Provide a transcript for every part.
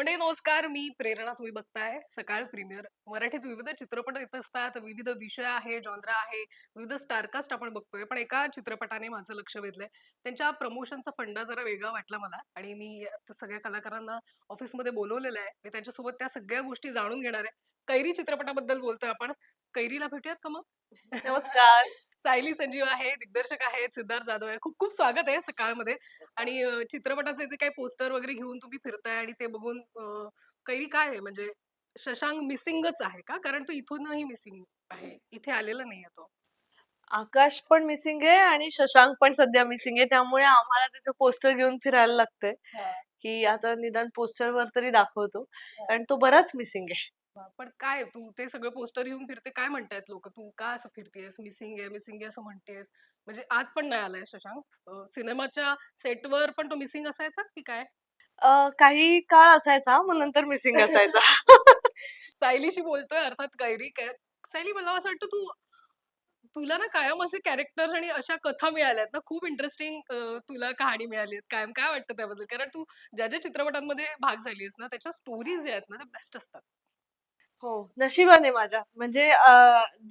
म्हणजे नमस्कार, मी प्रेरणा. तुम्ही बघताय सकाळ प्रीमियर. मराठीत विविध चित्रपट येत असतात, विविध विषय आहे, जॉनरा आहे, विविध स्टारकास्ट आपण बघतोय. पण एका चित्रपटाने माझं लक्ष वेधलंय. त्यांच्या प्रमोशनचा फंडा जरा वेगळा वाटला मला आणि मी त्या सगळ्या कलाकारांना ऑफिसमध्ये बोलवलेलं आहे आणि त्यांच्यासोबत त्या सगळ्या गोष्टी जाणून घेणार आहे. कैरी चित्रपटाबद्दल बोलतोय आपण. कैरीला भेटूयात का मग? नमस्कार. सायली संजीव आहे, दिग्दर्शक आहेत, सिद्धार्थ जाधव आहे. खूप खूप स्वागत आहे सकाळमध्ये. आणि चित्रपटाचे जे काही पोस्टर वगैरे घेऊन तुम्ही फिरताय आणि ते बघून कैरी काय आहे म्हणजे शशांक मिसिंगच आहे का? कारण तो इथूनही मिसिंग आहे. इथे आलेला नाहीये तो. आकाश पण मिसिंग आहे आणि शशांक पण सध्या मिसिंग आहे. त्यामुळे आम्हाला त्याचं पोस्टर घेऊन फिरायला लागतंय, हां, की आता निदान पोस्टरवर तरी दाखवतो. कारण तो बराच मिसिंग आहे. पण काय तू ते सगळं पोस्टर घेऊन फिरते काय म्हणतायत लोकं? तू का असं फिरतेयस? मिसिंग आहे असं म्हणतेयस? म्हणजे आज पण नाही आलाय शशांक. सिनेमाच्या सेटवर पण तो मिसिंग असायचा की काय? काही काळ असायचा, मग नंतर मिसिंग असायचा. सायलीशी बोलतोय अर्थात कैरी काय. सायली मला असं वाटतं तुला ना कायम असे कॅरेक्टर्स आणि अशा कथा मिळाल्यात ना, खूप इंटरेस्टिंग तुला कहाणी मिळाली आहे कायम. काय वाटतं त्याबद्दल? कारण तू ज्या चित्रपटांमध्ये भाग झालीयेस ना, त्याच्या स्टोरीज ज्या आहेत ना, त्या बेस्ट असतात. हो, नशिबाने माझ्या. म्हणजे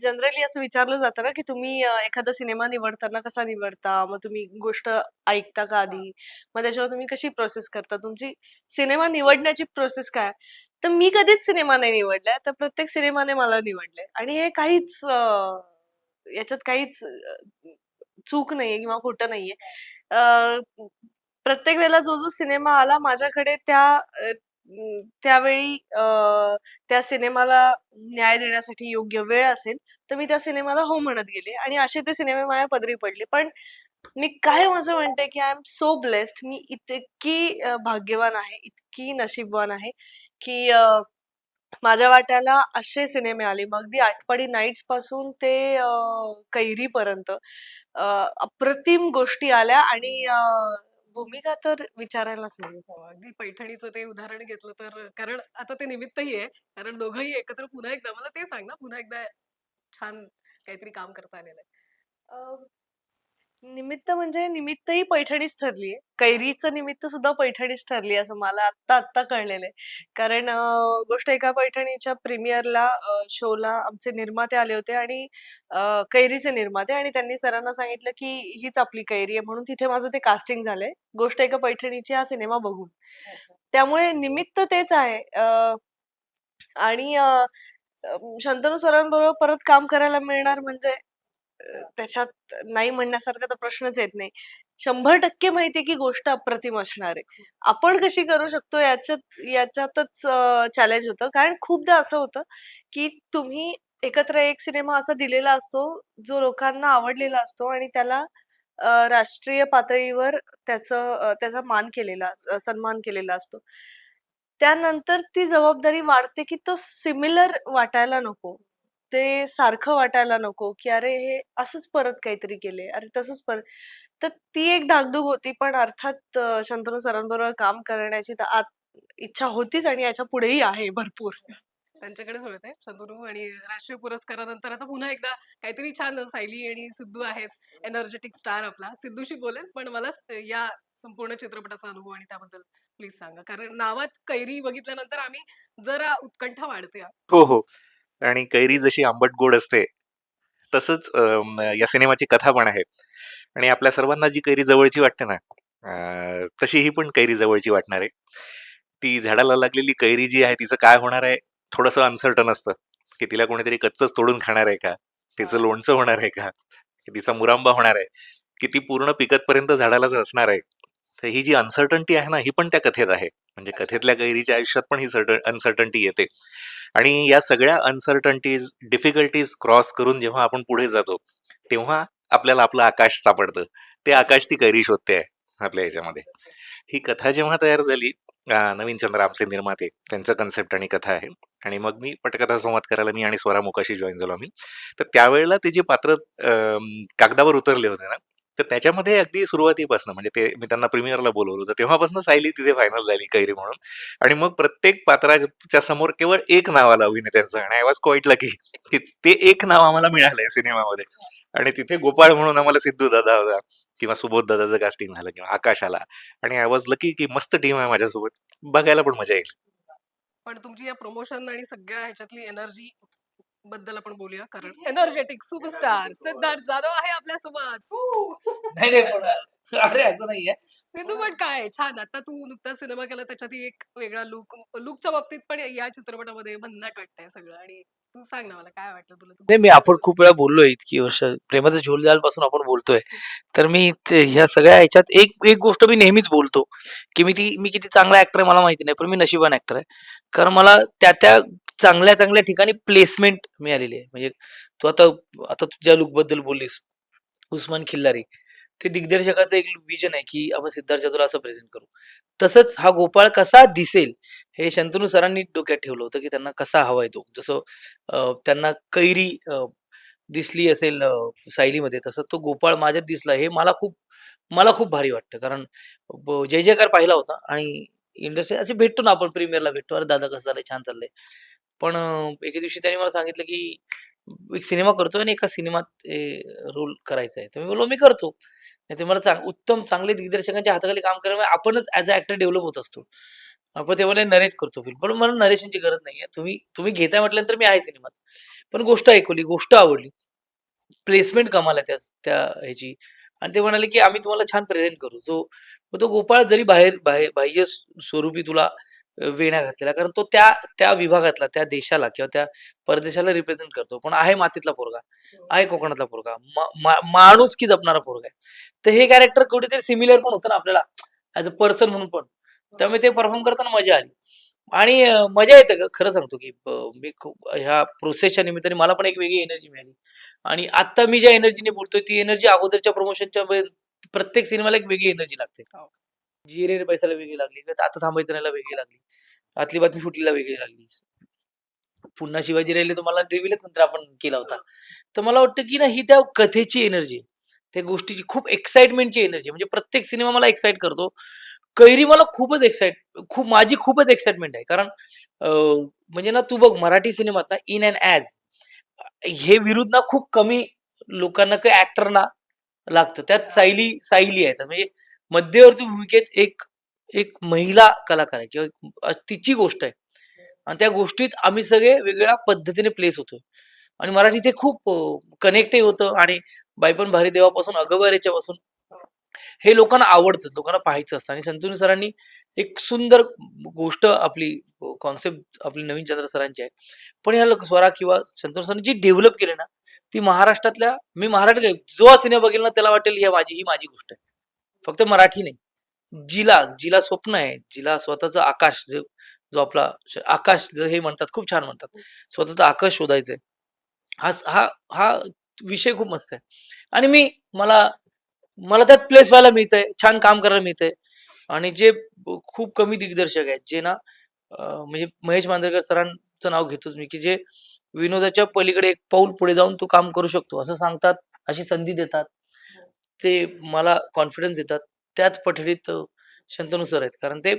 जनरली असं विचारलं जातं ना, की तुम्ही एखादा सिनेमा निवडताना कसा निवडता? मग तुम्ही गोष्ट ऐकता का हां. आधी? मग त्याच्यावर तुम्ही कशी प्रोसेस करता? तुमची सिनेमा निवडण्याची प्रोसेस काय? तर मी कधीच सिनेमा नाही निवडलाय. तर प्रत्येक सिनेमाने मला निवडलंय आणि हे काहीच याच्यात काहीच चूक नाहीये किंवा खोटं नाहीये. अ, प्रत्येक वेळेला जो सिनेमा आला माझ्याकडे त्यावेळी त्या सिनेमाला न्याय देण्यासाठी योग्य वेळ असेल, तर मी त्या सिनेमाला हो म्हणत गेले आणि असे ते सिनेमे माझ्या पदरी पडले. पण मी कायम असं म्हणते, की आय एम सो ब्लेस्ड. मी इतकी भाग्यवान आहे, इतकी नशीबवान आहे, की माझ्या वाट्याला असे सिनेमे आले. मग अगदी आटपाडी नाईट्स पासून ते कैरीपर्यंत अप्रतिम गोष्टी आल्या आणि भूमिका तर विचारायलाच नाही. हो, अगदी पैठणीचं ते उदाहरण घेतलं तर कारण आता ते निमित्तही आहे. कारण दोघंही एकत्र पुन्हा एकदा मला ते सांग ना, पुन्हा एकदा छान काहीतरी काम करता आलेलं आहे. निमित्त म्हणजे निमित्तही पैठणीच ठरलीये. कैरीचं निमित्त सुद्धा पैठणीच ठरली असं मला आत्ता कळलेलं आहे. कारण गोष्ट एका पैठणीच्या प्रीमियरला शोला आमचे निर्माते आले होते आणि कैरीचे निर्माते आणि त्यांनी सरांना सांगितलं, की हीच आपली कैरी आहे म्हणून तिथे माझं ते कास्टिंग झालंय. गोष्ट एका पैठणीची हा सिनेमा बघून. अच्छा. त्यामुळे निमित्त तेच आहे. आणि शंतनू सरांबरोबर परत काम करायला मिळणार म्हणजे त्याच्यात नाही म्हणण्यासारखा तर प्रश्नच येत नाही. 100% माहितीये की गोष्ट अप्रतिम असणार आहे. आपण कशी करू शकतो याच्यातच चॅलेंज होतं. कारण खूपदा असं होतं, की तुम्ही एकत्र एक सिनेमा असा दिलेला असतो, जो लोकांना आवडलेला असतो आणि त्याला राष्ट्रीय पातळीवर त्याचा सन्मान केलेला असतो. त्यानंतर ती जबाबदारी वाढते, की तो सिमिलर वाटायला नको. ते सारखं वाटायला नको, की अरे हे असंच परत काहीतरी केलंय, अरे तसंच परत तर ती एक धाकधूक होती. पण अर्थात शंतनू सरांबरोबर काम करण्याची तर आत इच्छा होतीच आणि याच्या पुढेही आहे भरपूर. त्यांच्याकडेच होते शंतनू आणि राष्ट्रीय पुरस्कारानंतर आता पुन्हा एकदा काहीतरी छान सायली आणि सिद्धू आहेच एनर्जेटिक स्टार आपला. सिद्धूशी बोलेन, पण मला या संपूर्ण चित्रपटाचा अनुभव आणि त्याबद्दल प्लीज सांगा. कारण नावात कैरी बघितल्यानंतर आम्ही जरा उत्कंठा वाढते. हो, हो. आणि कैरी जशी आंबट गोड असते, तसंच या सिनेमाची कथा पण आहे. आणि आपल्या सर्वांना जी कैरी जवळची वाटते ना, तशी ही पण कैरी जवळची वाटणार आहे. ती झाडाला लागलेली कैरी जी आहे, तिचं काय होणार आहे, थोडंसं अनसर्टन असतं, की तिला कोणीतरी कच्चंच तोडून खाणार आहे का? तिचं लोणचं होणार आहे का? की तिचा मुरांबा होणार आहे? की ती पूर्ण पिकतपर्यंत झाडालाच असणार आहे? तर ही जी अनसर्टन्टी आहे ना, ही पण त्या कथेत आहे. म्हणजे अच्छा. कथेतल्या कैरीच्या आयुष्यात पण ही अनसर्टन्टी येते. आणि या सगळ्या अनसर्टन्टीज, डिफिकल्टीज क्रॉस करून जेव्हा आपण पुढे जातो, तेव्हा आपल्याला आपलं आकाश सापडतं. ते आकाश ती कैरी शोधते आहे आपल्या ह्याच्यामध्ये. ही कथा जेव्हा तयार झाली, नवीन चंद्र आमचे निर्माते, त्यांचं कन्सेप्ट आणि कथा आहे. आणि मग मी पटकथा संवाद करायला मी आणि स्वरा मोकाशी जॉईन झालो आम्ही. तर त्यावेळेला ते जे पात्र कागदावर उतरले होते ना, तर त्याच्यामध्ये अगदी सुरुवातीपासून म्हणजे ते मी त्यांना प्रीमियरला बोलवलं होतं, तेव्हापासून सायली तिथे फायनल झाली कैरी म्हणून. आणि मग प्रत्येक पात्राच्या समोर केवळ एक नाव आलं अभिनेत्यांचं आणि आय वॉज क्वाईट लकी की ते एक नाव आम्हाला मिळालंय सिनेमामध्ये. आणि तिथे गोपाळ म्हणून आम्हाला सिद्धू दादा होता किंवा सुबोध दादाचं कास्टिंग झालं किंवा आकाश आला. आणि आय वॉज लकी की मस्त टीम आहे माझ्यासोबत, बघायला पण मजा येईल. पण तुमची या प्रमोशन आणि सगळ्या ह्याच्यातली एनर्जी बद्दल आपण बोलूया, कारण एनर्जेटिक सुपरस्टार सिद्धार्थ जाधव आहे आपल्यासोबत. नाही नाही पण अरे असं नाहीये. सिद्धू, पण काय छान, आता तू नुकताच सिनेमा केला, त्याच्यातही एक वेगळा लुकच्या बाबतीत पण या चित्रपटामध्ये भन्नाट वाटतंय सगळं. आणि तू सांग ना, मला काय वाटलं तुला नाही मी आपण खूप वेळा बोललोय इतकी वर्ष प्रेमाचं झोलझाल पासून आपण बोलतोय. तर मी ह्या सगळ्या ह्याच्यात एक एक गोष्ट मी नेहमीच बोलतो की मी किती चांगला ऍक्टर आहे मला माहिती नाही, पण मी नशिबान ऍक्टर आहे. कारण मला त्या त्या चांगल्या चांगल्या ठिकाणी प्लेसमेंट मिळालेली आहे. म्हणजे तू आता आता तुझ्या लुक बद्दल बोललीस, उस्मान खिल्लारी, ते दिग्दर्शकाचं एक विजन आहे की आपण सिद्धार्थ जाधवला असं प्रेझेंट करू. तसंच हा गोपाळ कसा दिसेल हे शंतनू सरांनी डोक्यात ठेवलं होतं की त्यांना कसा हवाय तो. जसं त्यांना कैरी दिसली असेल सायलीमध्ये, तसं तो गोपाळ माझ्यात दिसला हे मला खूप भारी वाटतं. कारण जय जयकार पाहिला होता आणि इंडस्ट्री असे भेटतो ना आपण, प्रीमियरला भेटतो, अरे दादा कसं चाललंय, छान चाललंय. पण एके दिवशी त्यांनी मला सांगितलं की एक सिनेमा करतोय आणि एका सिनेमात रोल करायचा आहे. तर मी बोललो मी करतो. नाही ते मला उत्तम चांगले दिग्दर्शकांच्या हाताखाली काम करायला आपणच ऍज अ ऍक्टर डेव्हलप होत असतो. आपण ते मला नरेट करतो फिल्म, पण मला नरेशनची गरज नाहीये. तुम्ही तुम्ही घेताय म्हटल्यानंतर मी आहे सिनेमात. पण गोष्ट ऐकवली, गोष्ट आवडली, प्लेसमेंट कमाल आहे त्या ह्याची. आणि ते म्हणाले की आम्ही तुम्हाला छान प्रेझेंट करू. मग तो गोपाळ जरी बाह्य स्वरूपी तुला वेण्या घातलेला, कारण तो त्या त्या विभागातला, त्या देशाला किंवा त्या परदेशाला रिप्रेझेंट करतो, पण आहे मातीतला पोरगा, आहे कोकणातला पोरगा, माणुसकी जपणारा पोरगा आहे. तर हे कॅरेक्टर कुठेतरी सिमिलर पण होतं ना आपल्याला ऍज अ पर्सन म्हणून पण. त्यामुळे ते परफॉर्म करताना मजा आली. आणि मजा येते खरं सांगतो की मी खूप ह्या प्रोसेसच्या निमित्ताने मला पण एक वेगळी एनर्जी मिळाली. आणि आता मी ज्या एनर्जीने बोलतोय ती एनर्जी अगोदरच्या प्रमोशनच्या प्रत्येक सिनेमाला एक वेगळी एनर्जी लागते. हो. जी रे पैसाला वेगळी लागली, आता थांबायचं नाहीला वेगळी लागली, आतली बातमी फुटलीला वेगळी लागली, पुन्हा शिवाजी राहिले तर मला रिव्हीलच नंतर आपण केला होता. तर मला वाटतं की ना ही त्या कथेची एनर्जी, त्या गोष्टीची खूप एक्साइटमेंटची एनर्जी, म्हणजे प्रत्येक सिनेमा मला एक्साइट करतो. कैरी मला माझी खूपच एक्साइटमेंट आहे. कारण म्हणजे ना तू बघ मराठी सिनेमात ना इन अँड ॲज हे विरुद्ध ना खूप कमी लोकांना काही ऍक्टरना लागतं. त्यात सायली आहेत, म्हणजे मध्यवर्ती भूमिकेत एक एक महिला कलाकार आहे किंवा तिची गोष्ट आहे. आणि त्या गोष्टीत आम्ही सगळे वेगवेगळ्या पद्धतीने प्लेस होतो. आणि मराठी ते खूप कनेक्टही होतं. आणि बाई पण भारी देवापासून अगवारेच्या पासून हे लोकांना आवडतं, लोकांना पाहायचं असतं. आणि संतोष सरांनी एक सुंदर गोष्ट आपली कॉन्सेप्ट आपली नवीन चंद्र सरांची आहे. पण ह्या स्वरा किंवा संतोष सरांनी जी डेव्हलप केली ना, ती महाराष्ट्रातल्या, मी महाराष्ट्र जो हा सिनेमा बघेल ना त्याला वाटेल ही माझी गोष्ट आहे. फक्त मराठी नाही, जिला जिला स्वप्न आहे, जिला स्वतःचं आकाश जो आपला आकाश हे म्हणतात, खूप छान म्हणतात, स्वतःचं आकाश शोधायचंय. हा हा हा विषय खूप मस्त आहे. आणि मला मला त्यात प्लेस व्हायला मिळतंय, छान काम करायला मिळतंय. आणि जे खूप कमी दिग्दर्शक आहेत जे ना म्हणजे महेश मांजरेकर सरांचं नाव घेतोच मी, की जे विनोदाच्या पलीकडे एक पाऊल पुढे जाऊन तू काम करू शकतो असं सांगतात, अशी संधी देतात, ते मला कॉन्फिडन्स देतात. त्याच पठडीत शंतनू सर आहेत. कारण ते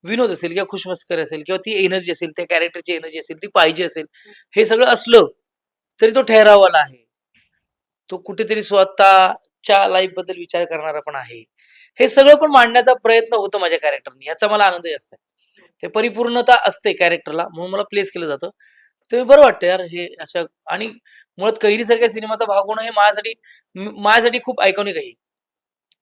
विनोद असेल किंवा खुशमस्करी असेल किंवा ती एनर्जी असेल, त्या कॅरेक्टरची एनर्जी असेल, ती पाहिजे असेल, हे सगळं असलं तरी तो ठहरावाला आहे. तो कुठेतरी स्वतःच्या लाईफ बद्दल विचार करणारा पण आहे. हे सगळं पण मांडण्याचा प्रयत्न होतो माझ्या कॅरेक्टरने, याचा मला आनंद जास्त आहे. ते परिपूर्णता असते कॅरेक्टरला, म्हणून मला प्लेस केलं जातं. ते बरं वाटतं यार हे अशा. आणि मुळात कैरी सारख्या सिनेमाचा भाग होणं हे माझ्यासाठी खूप आयकॉनिक आहे.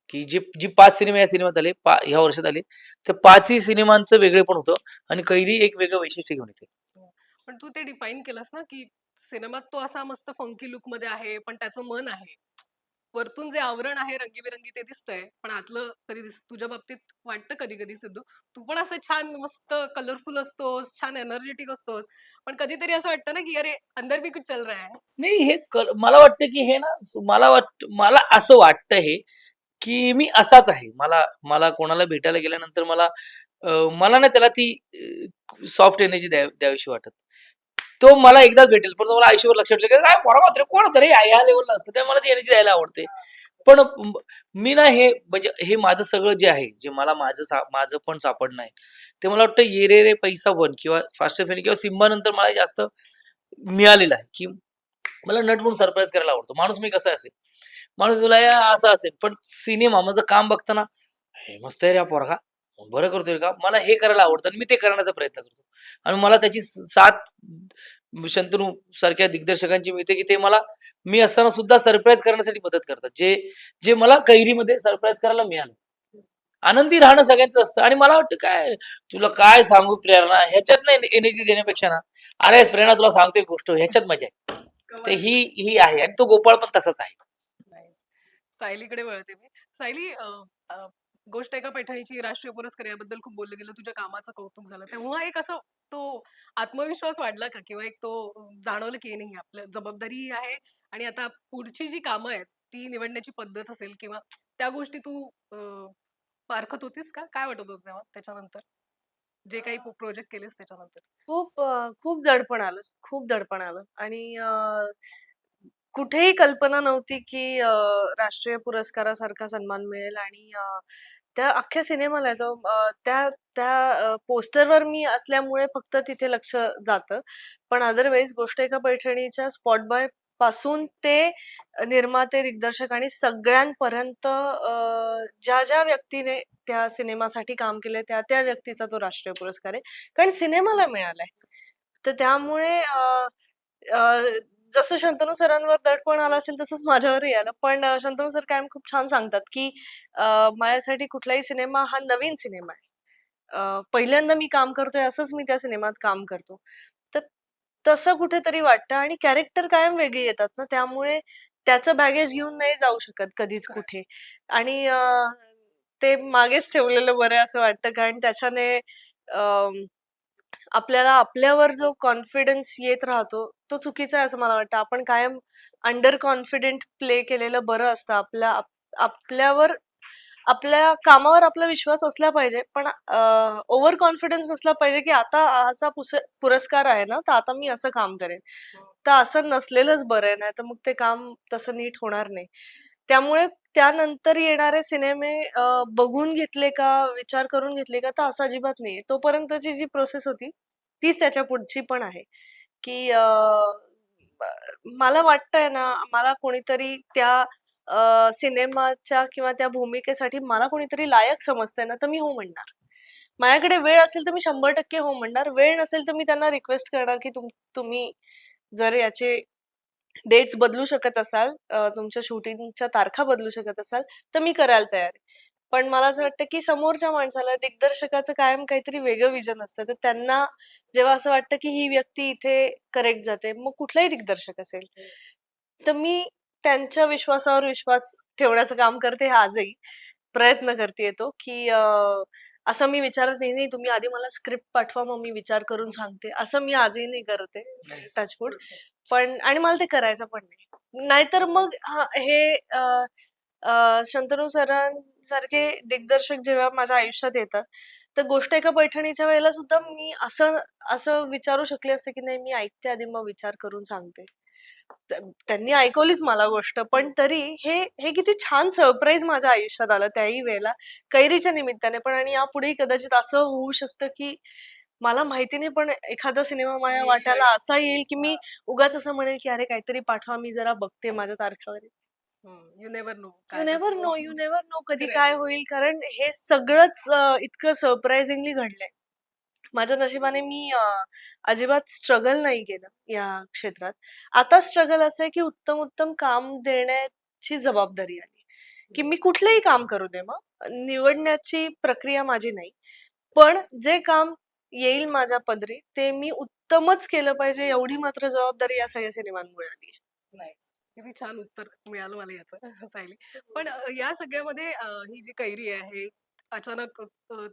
की जी 5 सिनेमे या सिनेमात आले, ह्या वर्षात आले, तर 5ही सिनेमांचं वेगळेपण होतं. आणि कैरी एक वेगळं वैशिष्ट्य घेऊन येते. पण तू ते डिफाईन केलंस ना, की सिनेमात तो असा मस्त फंकी लुक मध्ये आहे, पण त्याचं मन आहे. वरतून जे आवरण आहे रंगीबेरंगी ते दिसतंय, पण आतलं कधी तुझ्या बाबतीत वाटतं कधी कधी सिद्धू, तू पण असं छान मस्त कलरफुल असतोस, छान एनर्जेटिक असतोस, पण कधीतरी असं वाटतं ना की अरे अंदर भी कुछ चल रहा है. नाही हे मला वाटतं की हे ना, मला असं वाटतं हे की मी असाच आहे. मला कोणाला भेटायला गेल्यानंतर मला ना त्याला ती सॉफ्ट एनर्जी द्यावीशी वाटत. तो मला एकदाच भेटेल, पण तो मला आयुष्यभर लक्षात ठेवलं की काय पोरा कोणाचं रे, या लेवलला असतं, त्यामुळे मला ती एनर्जी द्यायला आवडते. पण मी ना हे म्हणजे हे माझं सगळं जे आहे, जे मला माझं पण सापडणं आहे, ते मला वाटतं ये रे रे पैसा 1 किंवा फास्ट अँड किंवा सिम्बा नंतर मला जास्त मिळालेलं आहे. की मला नट म्हणून सरप्राईज करायला आवडतो. माणूस मी कसा असेल, माणूस तुला या असं असेल, पण सिनेमा माझं काम बघताना हे मस्त आहे रे हा पोरगा, बरं करतोय का, मला हे करायला आवडतं आणि मी ते करण्याचा प्रयत्न करतो. आणि मला त्याची साथ शंतनू सारख्या दिग्दर्शकांची मिळते की ते मला मी असताना सुद्धा सरप्राईज करण्यासाठी मदत करतात, जे जे मला कैरीमध्ये सरप्राईज करायला मिळालं. आनंदी राहणं सगळ्यांचं असतं आणि मला वाटतं काय तुला काय सांगू प्रेरणा, ह्याच्यात नाही एनर्जी देण्यापेक्षा ना, अरे प्रेरणा तुला सांगते एक गोष्ट, ह्याच्यात मजा आहे. तर कमाल. ही ही आहे आणि तो गोपाळ पण तसाच आहे. Nice. सायलीकडे वळते मी. सायली, अ, गोष्ट एका पैठणीची राष्ट्रीय पुरस्कार याबद्दल खूप बोललं गेलं. तुझ्या कामाचं कौतुक झालं. तेव्हा एक असं तो आत्मविश्वास वाढला का? किंवा एक तो जाणवलं की नाही आपलं जबाबदारीही आहे आणि आता पुढची जी कामं आहेत, ती निवडण्याची पद्धत असेल किंवा त्या गोष्टी तू पारखत होतीस का? काय वाटत होतं तेव्हा त्याच्यानंतर? जे काही प्रोजेक्ट केलेस त्याच्यानंतर? खूप दडपण आलं. खूप दडपण आलं आणि कुठेही कल्पना नव्हती की राष्ट्रीय पुरस्कारासारखा सन्मान मिळेल आणि त्या अख्ख्या सिनेमाला तो त्या त्या पोस्टरवर मी असल्यामुळे फक्त तिथे लक्ष जातं. पण अदरवाईज गोष्ट एका पैठणीच्या स्पॉट बॉय पासून ते निर्माते, दिग्दर्शक आणि सगळ्यांपर्यंत ज्या व्यक्तीने त्या सिनेमासाठी काम केलंय त्या व्यक्तीचा तो राष्ट्रीय पुरस्कार आहे. कारण सिनेमाला मिळालाय. तर त्यामुळे अ, जसं शंतनू सरांवर दडपण आलं असेल तसंच माझ्यावरही आलं. पण शंतनू सर कायम खूप छान सांगतात, की माझ्यासाठी कुठलाही सिनेमा हा नवीन सिनेमा आहे. पहिल्यांदा मी काम करतोय असंच मी त्या सिनेमात काम करतो. तर तसं कुठेतरी वाटतं आणि कॅरेक्टर कायम वेगळी येतात ना, त्यामुळे त्याचं बॅगेज घेऊन नाही जाऊ शकत कधीच खरंय. कुठे आणि ते मागेच ठेवलेलं बरं आहे असं वाटतं. कारण त्याच्याने आपल्याला आपल्यावर जो कॉन्फिडन्स येत राहतो, तो चुकीचा आहे असं मला वाटतं. आपण कायम अंडर कॉन्फिडेंट प्ले केलेलं बरं असतं. आपल्यावर आपल्या कामावर आपला विश्वास असला पाहिजे, पण ओव्हर कॉन्फिडन्स नसला पाहिजे, की आता असा पुरस्कार आहे ना, तर आता मी असं काम करेन. तर असं नसलेलंच बरं आहे. नाहीतर मग ते काम तसं नीट होणार नाही. त्यामुळे त्यानंतर येणारे सिनेमे बघून घेतले का, विचार करून घेतले का, तर असं अजिबात नाहीये. तोपर्यंतची जी प्रोसेस होती, तीच त्याच्या पुढची पण आहे, की ब मला वाटतंय ना, मला कोणीतरी त्या सिनेमाच्या किंवा त्या भूमिकेसाठी मला कोणीतरी लायक समजतंय ना, तर मी हो म्हणणार. माझ्याकडे वेळ असेल तर मी 100% हो म्हणणार. वेळ नसेल तर मी त्यांना रिक्वेस्ट करणार, की तुम्ही जर याचे डेट्स बदलू शकत असाल, तुमच्या शूटिंगच्या तारखा बदलू शकत असाल, तर मी करायला तयार आहे. पण मला असं वाटतं, की समोरच्या माणसाला दिग्दर्शकाचं कायम काहीतरी वेगळं विजन असतं. तर त्यांना जेव्हा असं वाटतं, की ही व्यक्ती इथे करेक्ट जाते, मग कुठलाही दिग्दर्शक असेल, तर मी त्यांच्या विश्वासावर विश्वास ठेवण्याचं काम करते हे आजही. प्रयत्न करतेय तो, की असं मी विचारत नाही, नाही तुम्ही आधी मला स्क्रिप्ट पाठवा, मग मी विचार करून सांगते. असं मी आजही नाही करत आहे, टचवूड. पण आणि मला ते करायचं पण नाही. नाहीतर मग हे शंतनू सरांसारखे दिग्दर्शक जेव्हा माझ्या आयुष्यात येतात, तर गोष्ट एका पैठणीच्या वेळेला सुद्धा मी असं असं विचारू शकले असते, की नाही मी ऐकते आधी मग विचार करून सांगते. त्यांनी ऐकवलीच मला गोष्ट, पण तरी हे किती छान सरप्राईज माझ्या आयुष्यात आलं त्याही वेळेला, कैरीच्या निमित्ताने पण आणि यापुढेही कदाचित असं होऊ शकतं, की मला माहिती नाही पण एखादा सिनेमा माझ्या येईल वाट्याला आणि असा येईल, की मी उगाच असं म्हणेल, की "अरे काहीतरी पाठवा, मी जरा बघते माझ्या तारखावर." यू नेव्हर नो यू काय नेव्हर त्याचं. नो, यू नेव्हर नो कधी खरंय. काय होईल. कारण हे सगळंच इतकं सरप्रायझिंगली घडलंय. माझ्या नशिबाने मी अजिबात स्ट्रगल नाही केलं या क्षेत्रात. आता स्ट्रगल असं आहे, की उत्तम-उत्तम काम देण्याची जबाबदारी आली, की मी कुठलंही काम करू दे मग. निवडण्याची प्रक्रिया माझी नाही. पण जे काम येईल माझ्या पदरी, ते मी उत्तमच केलं पाहिजे एवढी मात्र जबाबदारी या सगळ्या सिनेमांमुळे आली आहे. नाईस. किती छान उत्तर मिळालं मला याचं सायली. पण या सगळ्यामध्ये ही जी कैरी आहे, अचानक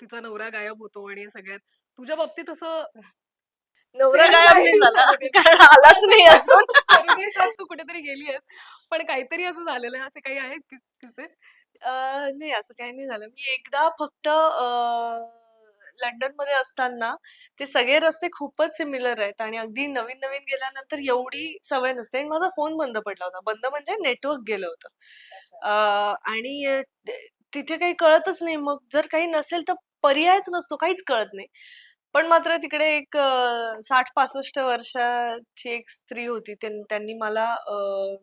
तिचा नवरा गायब होतो आणि हे सगळ्यात तुझ्या बाबतीत असं नवरा सेम गायब नाही नाही झाला, शक्यत. कारण आलाच असं नाही अजून. परदेशात तू कुठेतरी गेली आहेस, पण काहीतरी असं झालेलं आहे, असे काही आहेत किस्से? नाही असं काही नाही झालं. मी एकदा फक्त लंडनमध्ये असताना ते सगळे रस्ते खूपच सिमिलर आहेत आणि अगदी नवीन-नवीन गेल्यानंतर एवढी सवय नसते आणि माझा फोन बंद पडला होता. बंद म्हणजे नेटवर्क गेलं होतं. अच्छा. अ, आणि तिथे काही कळतच नाही. मग जर काही नसेल तर पर्यायच नसतो. काहीच कळत नाही. पण मात्र तिकडे एक 60-65 वर्षाची एक स्त्री होती. त्यांनी मला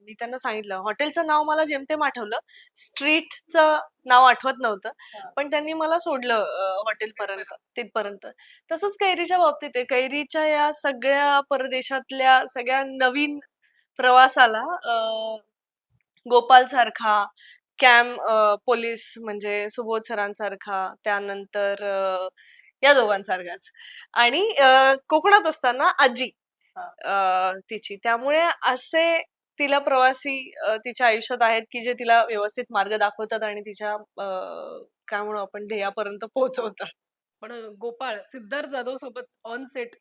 मी त्यांना सांगितलं. हॉटेलचं नाव मला जेमतेम आठवलं. स्ट्रीटचं नाव आठवत नव्हतं. हां. पण त्यांनी मला सोडलं हॉटेलपर्यंत, तिथपर्यंत. तसंच कैरीच्या बाबतीत आहे. कैरीच्या या सगळ्या परदेशातल्या सगळ्या नवीन प्रवासाला गोपालसारखा, पोलीस म्हणजे सुबोध सरांसारखा, त्यानंतर या दोघांसारखाच आणि कोकणात असताना आजी तिची. त्यामुळे असे तिला प्रवासी तिच्या आयुष्यात आहेत, की जे तिला व्यवस्थित मार्ग दाखवतात आणि तिच्या काय म्हणू आपण ध्येयापर्यंत पोहोचवतात. पण गोपाळ, सिद्धार्थ जाधव सोबत ऑन सेट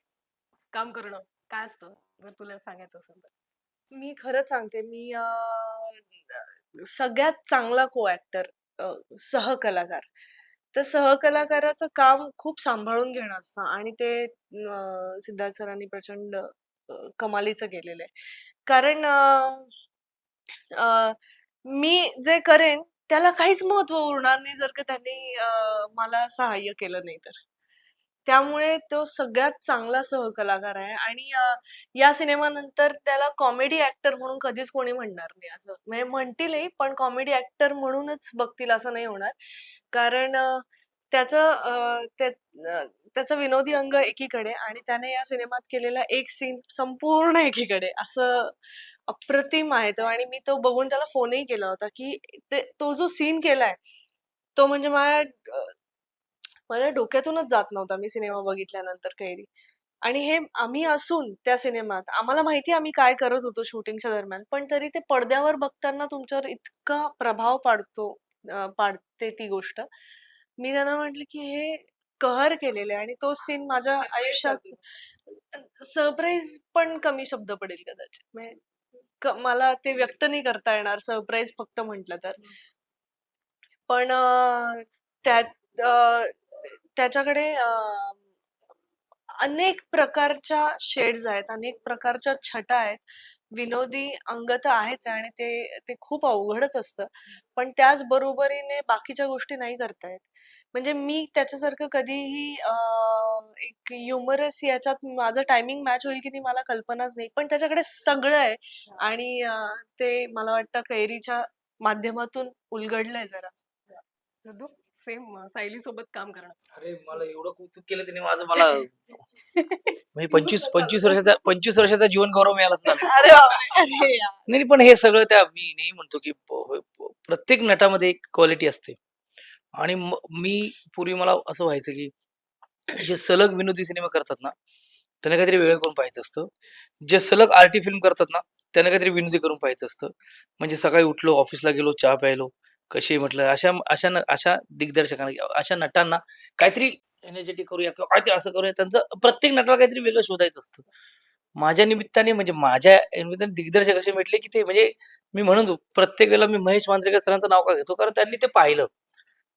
काम करणं काय असतं? जर तुला सांगायचं असेल तर? मी खरंच सांगते, मी सगळ्यात चांगला को-ॲक्टर सहकलाकार. तर सहकलाकाराचं काम खूप सांभाळून घेणं असतं आणि ते सिद्धार्थ सरांनी प्रचंड कमालीचं केलेलं आहे. कारण अ, मी जे करेन त्याला काहीच महत्त्व उरणार नाही जर का त्यांनी मला सहाय्य केलं नाही तर. त्यामुळे तो सगळ्यात चांगला सहकलाकार आहे आणि या सिनेमानंतर त्याला कॉमेडी ॲक्टर म्हणून कधीच कोणी म्हणणार नाही असं. म्हणजे म्हणतीलही पण कॉमेडी ॲक्टर म्हणूनच बघतील असं नाही होणार. कारण त्याचं त्याचं विनोदी अंग एकीकडे आणि त्याने या सिनेमात केलेला एक सीन संपूर्ण एकीकडे असं अप्रतिम आहे तो आणि मी तो बघून त्याला फोनही केला होता, की तो जो सीन केलाय, तो म्हणजे माझ्या डोक्यातूनच जात नव्हता मी सिनेमा बघितल्यानंतर कैरी. आणि हे आम्ही असून त्या सिनेमात आम्हाला माहिती आम्ही काय करत होतो शूटिंगच्या दरम्यान, पण तरी ते पडद्यावर बघताना तुमच्यावर इतका प्रभाव पाडते ती गोष्ट. मी त्यांना म्हटलं, की हे कहर केलेलं आहे आणि तो सीन माझ्या सरप्राईज आयुष्यात झाली. सरप्राईज पण कमी शब्द पडेल कदाचित. म्हणजे मला ते व्यक्त नाही करता येणार सरप्राईज फक्त म्हटलं तर. पण त्यात त्याच्याकडे अनेक प्रकारच्या शेड्स आहेत, अनेक प्रकारच्या छटा आहेत. विनोदी अंग तर आहेच आहे आणि ते ते खूप अवघडच असतं. पण त्याच बरोबरीने बाकीच्या गोष्टी नाही करता येत. म्हणजे मी त्याच्यासारखं कधीही एक ह्युमरस याच्यात माझं टायमिंग मॅच होईल की नाही मला कल्पनाच नाही. पण त्याच्याकडे सगळं आहे आणि ते मला वाटतं कैरीच्या माध्यमातून उलगडलंय जरा. सिद्धू, सेम सायली सोबत काम करणं. अरे मला एवढं कौतुक केलं त्याने माझं मला म्हणजे 25 वर्षाचा जीवन गौरव मिळाला असं झालं. अरे बापरे! अरे यार! नाही पण हे सगळं त्या मी नेहमी म्हणतो की प्रत्येक नटामध्ये एक क्वालिटी असते आणि मी पूर्वी मला असं व्हायचं की जे सलग विनोदी सिनेमा करतात ना त्यांना काहीतरी वेगळं करून पाहायचं असतं. जे सलग आर्टी फिल्म करतात ना त्यांना काहीतरी विनोदी करून पाहायचं असतं. म्हणजे सकाळी उठलो, ऑफिसला गेलो, चहा प्यायलो, कशी म्हटलं अशा अशा अशा दिग्दर्शकांना, अशा नटांना काहीतरी एनर्जेटिक करूया किंवा काहीतरी असं करूया. त्यांचं प्रत्येक नटाला काहीतरी वेगळं शोधायचं असतं. माझ्या निमित्ताने म्हणजे माझ्या निमित्ताने दिग्दर्शक असे भेटले, की ते म्हणजे मी म्हणतो प्रत्येक वेळेला मी महेश मांजरेकर सरांचं नाव का घेतो? कारण त्यांनी ते पाहिलं,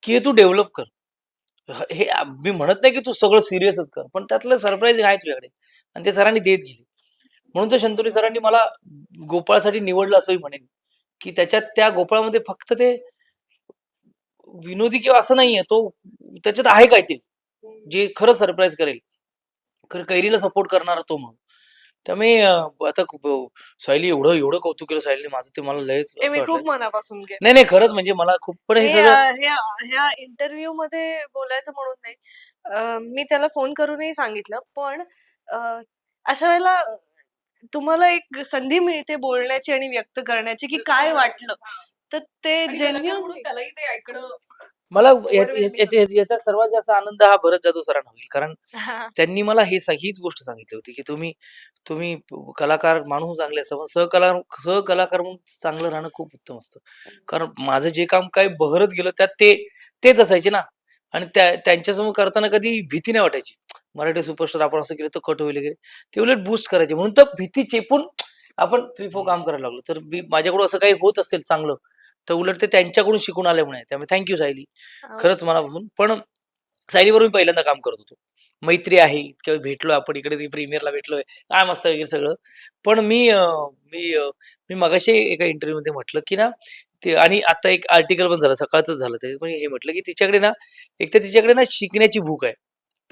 की हे तू डेव्हलप कर. हे मी म्हणत नाही, की तू सगळं सीरियसच कर. पण त्यातलं सरप्राईजिंग आहे तुझ्याकडे आणि ते सरांनी देत गेले. म्हणून तर शंतनुनी सरांनी मला गोपाळसाठी निवडलं असंही म्हणेन, की त्याच्यात त्या गोपाळामध्ये फक्त ते विनोदी किंवा असं नाहीये. तो त्याच्यात आहे काहीतरी, जे खरं सरप्राईज करेल. खरं कैरीला सपोर्ट करणारा तो म्हणून. त्यामुळे आता सायली एवढं एवढं कौतुक केलं सायलीने माझं ते मला लयच हे असं मी वाटलं. खूप मनापासून केलं. नाही, नाही खरंच म्हणजे मला खूप पण हे हे सगळं ह्या इंटरव्ह्यूमध्ये बोलायचं म्हणून नाही. मी त्याला फोन करूनही सांगितलं. पण अ, अशा वेळेला तुम्हाला एक संधी मिळते बोलण्याची आणि व्यक्त करण्याची, की काय वाटलं. तर ते आणि कलाकार जेन्युइन म्हणून त्यालाही ते ऐकणं मला overwhelming असतं. याचा सर्वात जास्त आनंद हा भरत जाधव सरांना होईल. कारण त्यांनी मला हीच गोष्ट सांगितली होती, की तुम्ही तुम्ही कलाकार माणूस चांगले असता, पण सहकलाकार म्हणून चांगलं राहणं खूप उत्तम असतं. कारण माझं जे काम काही बहरत गेलं त्यात तेच असायचे ना आणि त्यांच्यासमोर करताना कधी भीती नाही वाटायची. मराठी सुपरस्टार आपण असं केलं तर कट होईल वगैरे. ते उलट बूस्ट करायचे. म्हणून तर भीती चेपून आपण 3-4 काम करायला लागलो. तर माझ्याकडून असं काही होत असेल चांगलं, तर उलट ते त्यांच्याकडून शिकून आल्यामुळे आहे. त्यामुळे थँक सायली. खरंच मनापासून. पण सायलीबरोबर मी पहिल्यांदा काम करत होतो. मैत्री आहे, किंवा भेटलोय आपण इकडे प्रीमियरला भेटलोय. काय मस्त वगैरे सगळं. पण मी मगाशी एका इंटरव्ह्यूमध्ये म्हटलं, की ना ते आणि आता एक आर्टिकल पण झालं, सकाळचंच झालं. त्याच्यात हे म्हटलं, की तिच्याकडे ना एक तर तिच्याकडे ना शिकण्याची भूक आहे,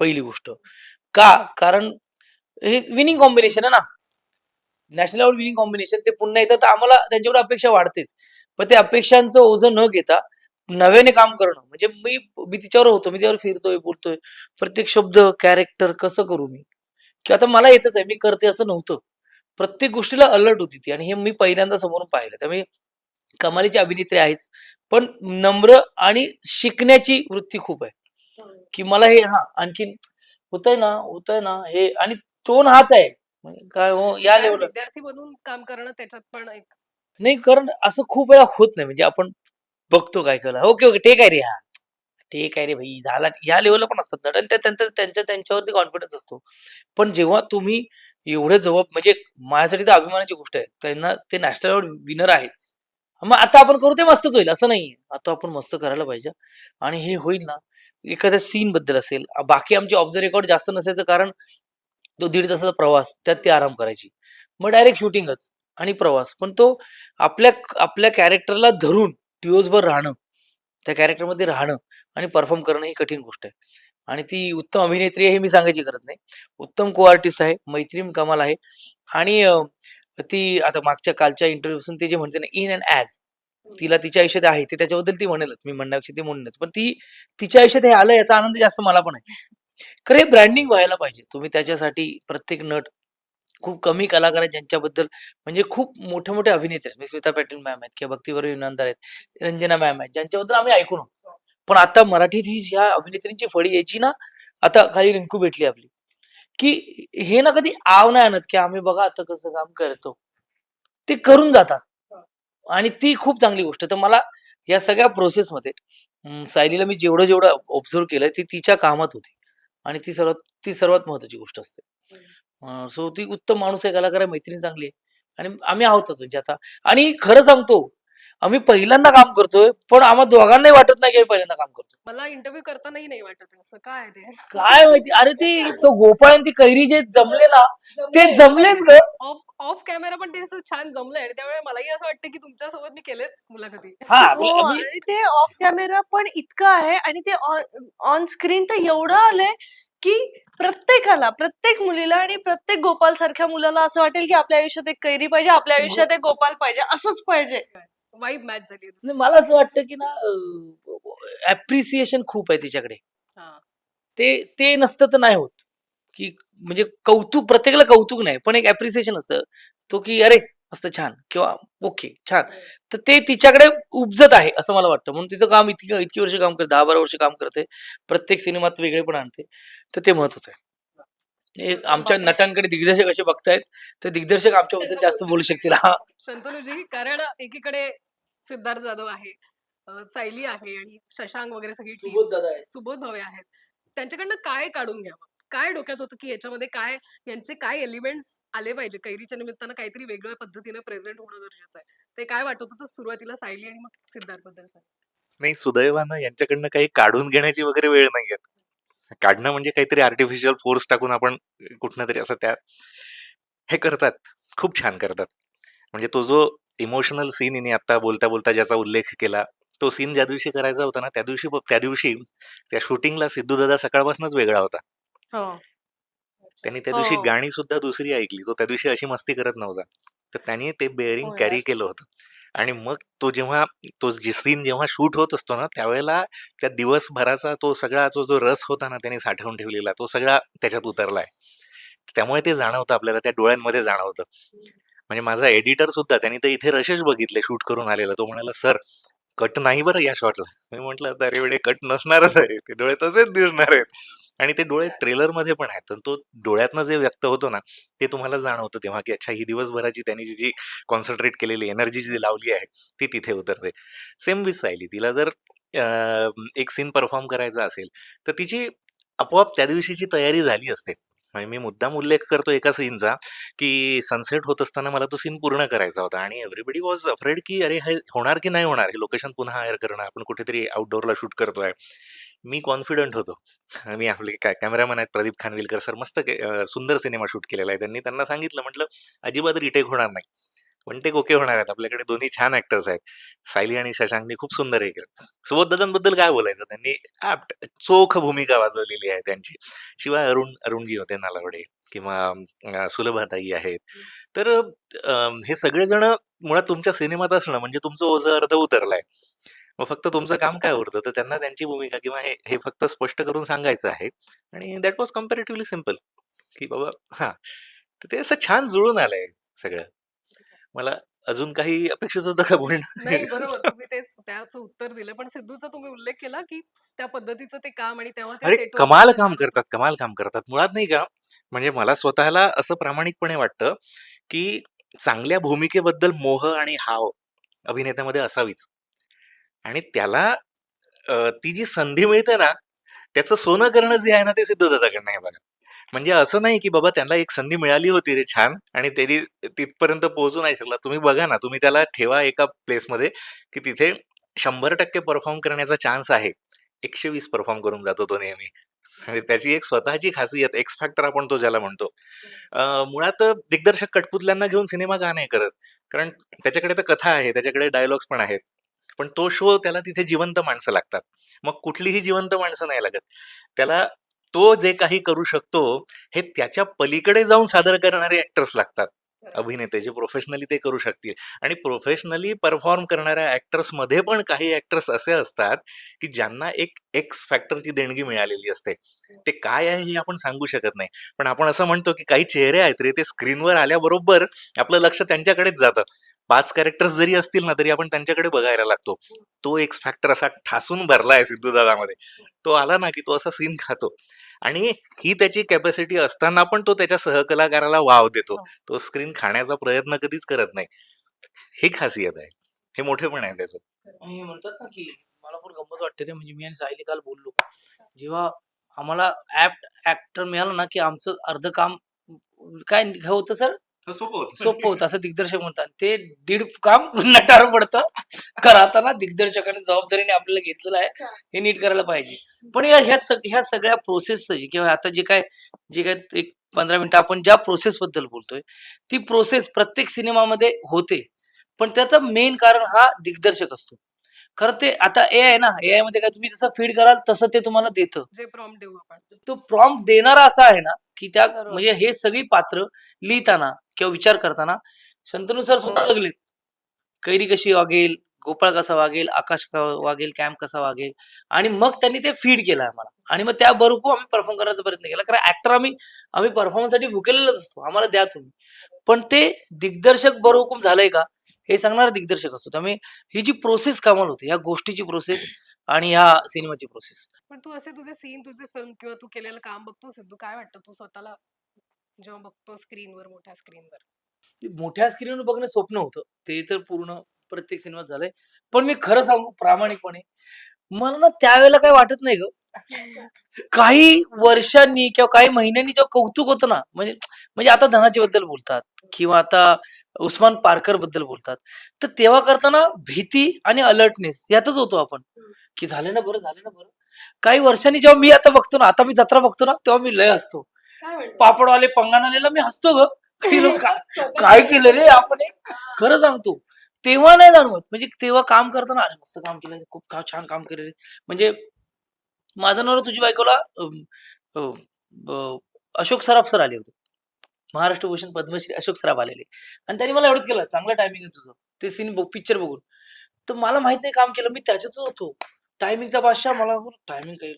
पहिली गोष्ट. का? कारण हे विनिंग कॉम्बिनेशन आहे ना. नॅशनल लेव्हल विनिंग कॉम्बिनेशन ते पुन्हा येतं तर आम्हाला त्यांच्याकडे अपेक्षा वाढतेच. पण ते अपेक्षांचं ओझं न घेता नव्याने काम करणं म्हणजे मी मी तिच्यावर होतो. मी तिच्यावर फिरतोय, बोलतोय. प्रत्येक शब्द, कॅरेक्टर कसं करू मी? किंवा आता मला येतच आहे, मी करते असं नव्हतं. प्रत्येक गोष्टीला अलर्ट होती ती आणि हे मी पहिल्यांदा समोरून पाहिलं. त्यामुळे कमालीची अभिनेत्री आहेच. पण नम्र आणि शिकण्याची वृत्ती खूप आहे, की मला हे आणखीन होतंय ना हे आणि टोन हाच आहे. म्हणजे काय हो या कायम लेव्हलला विद्यार्थी बनून काम करणं त्याच्यात पण एक नाही कारण असं खूप वेळा होत नाही. म्हणजे आपण बघतो काय केलं. Okay, okay. ठीक आहे रे हा. ठीक आहे रे भाई झाला. या लेव्हलला पण असतात नट आणि त्यांच्यावरती कॉन्फिडन्स असतो. पण जेव्हा तुम्ही एवढे म्हणजे माझ्यासाठी तर अभिमानाची गोष्ट आहे. त्यांना ते नॅशनल अवॉर्ड विनर आहेत. मग आता आपण करू ते मस्तच होईल असं नाहीये. आता आपण मस्त करायला पाहिजे आणि हे होईल ना, एखाद्या सीन बद्दल असेल. बाकी आमची ऑफ द रेकॉर्ड जास्त नसायचं कारण तो 1.5 तासाचा प्रवास, त्यात ती आराम करायची. मग डायरेक्ट शूटिंगच आणि प्रवास. पण तो आपल्या आपल्या कॅरेक्टरला धरून दिवसभर राहणं, त्या कॅरेक्टरमध्ये राहणं आणि परफॉर्म करणं ही कठीण गोष्ट आहे. आणि ती उत्तम अभिनेत्री आहे हे मी सांगायची गरज नाही. उत्तम को आर्टिस्ट आहे, मैत्रीण कमाल आहे आणि ती आता मागच्या कालच्या इंटरव्ह्यूपासून ती जे म्हणते ना, इन अँड ॲज तिला तिच्या आयुष्यात आहे ते त्याच्याबद्दल ती म्हणेलच. मी म्हणण्यापेक्षा ती म्हणेलच. पण ती तिच्या आयुष्यात हे आलं याचा आनंद जास्त मला पण आहे. खरं हे ब्रँडिंग व्हायला पाहिजे. तुम्ही त्याच्यासाठी प्रत्येक नट खूप कमी कलाकार आहेत ज्यांच्याबद्दल म्हणजे खूप मोठे-मोठे अभिनेते आहेत. स्मिता पाटील मॅम आहेत किंवा भक्तीबरोबर इनामदार आहेत, रंजना मॅम आहेत, ज्यांच्याबद्दल आम्ही ऐकून आहोत. पण आता मराठीत ही ह्या अभिनेत्रींची फळी यायची ना, आता खाली रिंकू भेटली आपली, की हे ना कधी आव नाही आणत, की आम्ही बघा आता कसं काम करतो. ते करून जातात आणि ती खूप चांगली गोष्ट आहे. तर मला या सगळ्या प्रोसेसमध्ये सायलीला मी जेवढं ऑब्झर्व्ह केलंय, ती तिच्या कामात होती आणि ती सर्वात महत्त्वाची गोष्ट असते. सो ती उत्तम माणूस आहे, कलाकार आहे, मैत्रीण चांगली आहे आणि आम्ही आहोतच म्हणजे आता आणि खरं सांगतो, आम्ही पहिल्यांदा काम करतोय, पण आम्हा दोघांनाही वाटत नाही की आम्ही पहिल्यांदा काम करतोय. मला इंटरव्ह्यू करतानाही नाही वाटत आहे. असं काय आहे ते? काय माहिती अरे तो गोपाळ आणि ती कैरी जे जमले ना, ते जमलेच गं. ऑफ ऑफ कॅमेरा पण ते असं छान जमलंय आणि त्यामुळे मलाही असं वाटतं की तुमच्यासोबत मी केलेत मुलाखती. हां, हो मी आणि ते ऑफ कॅमेरा पण इतकं आहे आणि ते ऑन स्क्रीन तर एवढं आलंय, की प्रत्येक मुलीला आणि प्रत्येक गोपाल सारख्या मुलाला असं वाटेल, की आपल्या आयुष्यात एक कैरी पाहिजे, आपल्या आयुष्यात एक गोपाल पाहिजे, असंच पाहिजे. वाइब मॅच झाली आहे नाही, तुमची. मला असं वाटतं की ना ॲप्रिसिएशन खूप आहे तिच्याकडे. हां. ते ते नसतं तर नाही होत, की म्हणजे कौतुक प्रत्येकाला कौतुक नाही, पण एक ॲप्रिसिएशन असतं. तो की "अरे, मस्त छान" किंवा "ओके, छान." तर ते तिच्याकडे उपजत आहे असं मला वाटतं. म्हणून तिचं काम इतकी इतकी वर्ष काम करते, 10-12 वर्ष काम करते. प्रत्येक सिनेमात वेगळेपण आणते. तर ते महत्वाचं आहे. एक आमच्या बापरे! नटांकडे दिग्दर्शक असे बघतायत, तर दिग्दर्शक आमच्याबद्दल जास्त बोलू शकतील. हां. शंतनूजी, कारण एकीकडे सिद्धार्थ जाधव आहे, सायली आहे आणि शशांक वगैरे सगळी टीम, सुबोध दादा आहेत. सुबोध भावे आहेत. त्यांच्याकडनं काय काढून घ्यावं? काय डोक्यात होतं, की याच्यामध्ये काय यांचे काय एलिमेंट्स आले पाहिजे? कैरीच्या निमित्तानं काहीतरी वेगळ्या पद्धतीने प्रेझेंट होणं गरजेचं आहे. ते काय वाटत होतं सुरुवातीला सायली आणि मग सिद्धार्थबद्दल सांगा? नाही, सुदैवानं यांच्याकडनं काही काढून घेण्याची वगैरे वेळ नाहीये. काढणं म्हणजे काहीतरी आर्टिफिशियल फोर्स टाकून आपण कुठनं तरी असं त्या हे करतात. खूप छान करतात. म्हणजे तो जो इमोशनल सीन हिने आता बोलता-बोलता ज्याचा उल्लेख केला, तो सीन ज्या दिवशी करायचा होता ना, त्या दिवशी त्या शूटिंगला सिद्धूदादा सकाळपासूनच वेगळा होता. हो. त्यांनी त्या दिवशी हो. गाणी सुद्धा दुसरी ऐकली. तो त्या दिवशी अशी मस्ती करत नव्हता. तर त्यांनी ते बेअरिंग हो कॅरी यार. केलं होतं. आणि मग तो सीन जेव्हा शूट होत असतो ना, त्यावेळेला त्या दिवसभराचा तो सगळा जो रस होता ना, त्याने साठवून ठेवलेला, तो सगळा त्याच्यात उतरलाय. त्यामुळे ते जाणवतं आपल्याला, त्या डोळ्यांमध्ये जाणवतं. म्हणजे माझा एडिटर सुद्धा त्याने तर इथे रशेस बघितले शूट करून आलेला. तो म्हणाला, "सर, कट नाही बरं या शॉटला." मी म्हटलं, "अरे वेडे, कट नसणारच आहे. ते डोळे तसेच दिसणार आहेत." आणि ते डोळे ट्रेलरमध्ये पण आहेत. तर तो डोळ्यातनं जे व्यक्त होतो ना, ते तुम्हाला जाणवतं तेव्हा, की अच्छा ही दिवसभराची त्यांनी जी कॉन्सन्ट्रेट केलेली एनर्जी जी लावली आहे, ती तिथे उतरते. Same with Sayali. तिला जर एक सीन परफॉर्म करायचा असेल, तर तिची आपोआप त्या दिवशीची तयारी झाली असते. म्हणजे मी मुद्दाम उल्लेख करतो एका सीनचा, की सनसेट होत असताना मला तो सीन पूर्ण करायचा होता आणि एव्हरीबडी वॉज अफ्रेड, की अरे हे होणार की नाही होणार? हे लोकेशन पुन्हा हायर करणं, आपण कुठेतरी आउटडोअरला शूट करतोय. मी कॉन्फिडंट होतो. मी आपले कॅमेरामन आहेत प्रदीप खानविलकर सर, मस्त सुंदर सिनेमा शूट केलेला आहे त्यांनी. त्यांना सांगितलं, म्हटलं, "अजिबात रिटेक होणार नाही." पण ते ओके होणार आहेत. आपल्याकडे दोन्ही छान ऍक्टर्स आहेत. सायली आणि शशांकने खूप सुंदर हे केलं. सुबोध दादांबद्दल काय बोलायचं, त्यांनी ऍप्ट चोख भूमिका वाजवलेली आहे त्यांची. शिवाय अरुणजी होते नालावडे किंवा सुलभाताई आहेत. तर हे सगळेजण मुळात तुमच्या सिनेमात असणं म्हणजे तुमचं ओझं अर्ध उतरलंय. मग फक्त तुमचं काम काय उरतं, तर त्यांना त्यांची भूमिका किंवा हे हे फक्त स्पष्ट करून सांगायचं आहे. आणि दॅट वॉज कम्पॅरेटिव्हली सिम्पल, की बाबा हां, तर ते असं छान जुळून आलंय सगळं. मला अजून काही अपेक्षित होतं का बोलणं? नाही, बरोबर. तुम्ही तेच त्याचं उत्तर दिलं. पण सिद्धूचा तुम्ही उल्लेख केला, की त्या पद्धतीचं ते काम आणि तेव्हा ते अरे सेटवर कमाल कसं काम छान करतात, कमाल काम करतात. मुळात नाही का, म्हणजे मला स्वतःला असं प्रामाणिकपणे वाटतं, की चांगल्या भूमिकेबद्दल मोह आणि हाव अभिनेत्यामध्ये असावीच. आणि त्याला ती जी संधी मिळते ना, त्याचं सोनं करणं जे आहे ना, ते सिद्धूदादाकडनं आहे बघा. म्हणजे असं नाही की बाबा त्यांना एक संधी मिळाली होती रे छान आणि त्यांनी तिथपर्यंत पोहोचू नाही शकला. तुम्ही बघा ना, तुम्ही त्याला ठेवा एका प्लेसमध्ये, की तिथे 100% परफॉर्म करण्याचा चान्स आहे. 120 परफॉर्म करून जातो तो नेहमी. आणि त्याची एक स्वतःची खासियत, एक्स फॅक्टर आपण तो ज्याला म्हणतो. मुळात दिग्दर्शक कठपुतल्यांना घेऊन सिनेमा का नाही करत? कारण त्याच्याकडे तर कथा आहे, त्याच्याकडे डायलॉग्स पण आहेत. पण तो शो त्याला तिथे जिवंत माणसं लागतात. मग कुठलीही जिवंत माणसं नाही लागत. त्याला तो जे काही करू शकतो, हे त्याच्या पलीकडे जाऊन सादर करणारे ऍक्टर्स लागतात. अभिनेते जे प्रोफेशनली ते करू शकतील. आणि प्रोफेशनली परफॉर्म करणाऱ्या ऍक्टर्स मध्ये पण काही ऍक्टर्स असे असतात, की ज्यांना एक एक्स फॅक्टरची देणगी मिळालेली असते. ते काय आहे हे आपण सांगू शकत नाही. पण आपण असं म्हणतो, की काही चेहरे आहेत रे, ते स्क्रीनवर आल्याबरोबर आपलं लक्ष त्यांच्याकडेच जातं. 5 कॅरेक्टर्स जरी असतील ना, तरी आपण त्यांच्याकडे बघायला लागतो. तो एक्स फॅक्टर असा ठासून भरलाय सिद्धूदादामध्ये. तो आला ना, की तो असा सीन खातो. आणि ही त्याची कॅपॅसिटी असताना पण तो त्याच्या सहकलाकाराला वाव देतो. हो. तो स्क्रीन खाण्याचा प्रयत्न कधीच करत नाही. ही खासियत आहे. हे मोठेपण आहे त्याचं. आणि हे म्हणतात ना, की मला पण गंमत वाटते रे, म्हणजे मी आणि सायली काल बोललो. जेव्हा आम्हाला ॲक्टर मिळाला ना, की आमचं अर्धं काम काय हे होतं सर? सोपं होतं. सोपं होतं असं दिग्दर्शक म्हणतात. ते दीड काम नटावर पडतं. करताना दिग्दर्शकाने जबाबदारीने आपल्याला घेतलेलं आहे, हे नीट करायला पाहिजे. पण ह्या सगळ्या प्रोसेसचं किंवा आता जे काय एक 15 मिनिटं आपण ज्या प्रोसेसबद्दल बोलतोय, ती प्रोसेस प्रत्येक सिनेमामध्ये होते. पण त्याचं मेन कारण हा दिग्दर्शक असतो. खरं ते आता ए आहे ना, एआय मध्ये काय तुम्ही जसं फीड कराल तसं ते तुम्हाला देतं. जे प्रॉम्प्ट देऊ आपण. तो प्रॉम्प्ट देणारा असा आहे ना, की त्या बरोबर. म्हणजे हे सगळी पात्र लिहिताना किंवा विचार करताना शंतनू सर स्वतः जगलेत. कैरी कशी वागेल, गोपाळ कसा वागेल, आकाश वागेल, कॅम्प कसा वागेल आणि मग त्यांनी ते फीड केलं आम्हाला आणि मग त्या बरोबर आम्ही परफॉर्म करायचा प्रयत्न केला. कारण ऍक्टर आम्ही परफॉर्मन्ससाठी भुकेलेलंच असतो. आम्हाला द्या तुम्ही. पण ते दिग्दर्शक बरोहुकूम झालंय का? हे सांगणारा दिग्दर्शक असतो. त्यामुळे ही जी प्रोसेस कमाल होते, ह्या गोष्टीची प्रोसेस आणि ह्या सिनेमाची प्रोसेस. पण तू असे तुझे सीन, तुझे फिल्म किंवा तू केलेलं काम बघतो सिद्धू, काय वाटतं तू स्वतःला जेव्हा बघतो स्क्रीनवर, मोठ्या स्क्रीनवर? मोठ्या स्क्रीनवर बघणं स्वप्न होतं. ते तर पूर्ण प्रत्येक सिनेमात झालंय. पण मी खरं सांगू प्रामाणिकपणे, मला ना त्यावेळेला काही वाटत नाही गं. काही वर्षांनी किंवा काही महिन्यांनी जेव्हा कौतुक होतं ना, म्हणजे म्हणजे आता धनाजी बद्दल बोलतात किंवा आता उस्मान पारकर बद्दल बोलतात. तर तेव्हा करताना भीती आणि अलर्टनेस यातच होतो आपण, की झालं ना बरं, झालं ना बरं. काही वर्षांनी जेव्हा मी आता बघतो ना, आता मी जत्रा बघतो ना, तेव्हा मी लय हसतो. काय म्हणतो? पापडवाले पंगाणालेला मी हसतो गं. ही लोक काय केलं रे आपण हे? खरं सांगतो. तेव्हा नाही जाणवत. म्हणजे तेव्हा काम करताना अरे मस्त काम केलं, खूप छान काम केलं रे. म्हणजे माझा नवरा तुझी बायकोला अ, अ, अशोक सराफ सर आले होते. महाराष्ट्र भूषण पद्मश्री अशोक सराफ आलेले आणि त्यांनी मला एवढंच केलं, "चांगलं टायमिंग आहे तुझं." ते सीन पिक्चर बघून. तर मला माहित नाही काम केलं. मी त्याच्यातच होतो. टायमिंगचा बादशाह मला टायमिंग काही